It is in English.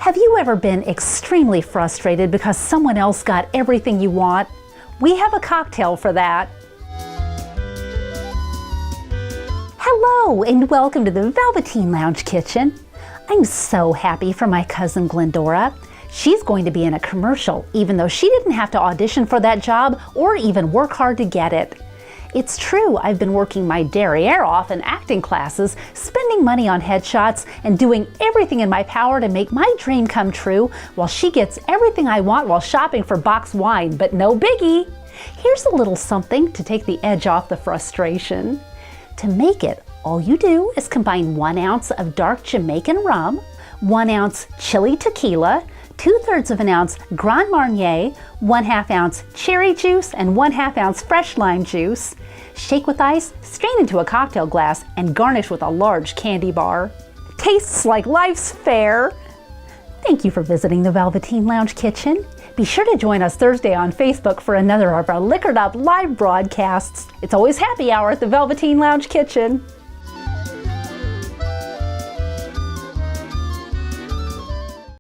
Have you ever been extremely frustrated because someone else got everything you want? We have a cocktail for that. Hello and welcome to the Velveteen Lounge Kitchen. I'm so happy for my cousin Glendora. She's going to be in a commercial even though she didn't have to audition for that job or even work hard to get it. It's true, I've been working my derriere off in acting classes, spending money on headshots, and doing everything in my power to make my dream come true while she gets everything I want while shopping for boxed wine, but no biggie. Here's a little something to take the edge off the frustration. To make it, all you do is combine 1 ounce of dark Jamaican rum, 1 ounce chili tequila, 2/3 of an ounce Grand Marnier, 1/2 ounce cherry juice, and 1/2 ounce fresh lime juice. Shake with ice, strain into a cocktail glass, and garnish with a large candy bar. Tastes like life's fair. Thank you for visiting the Velveteen Lounge Kitchen. Be sure to join us Thursday on Facebook for another of our Liquored Up live broadcasts. It's always happy hour at the Velveteen Lounge Kitchen.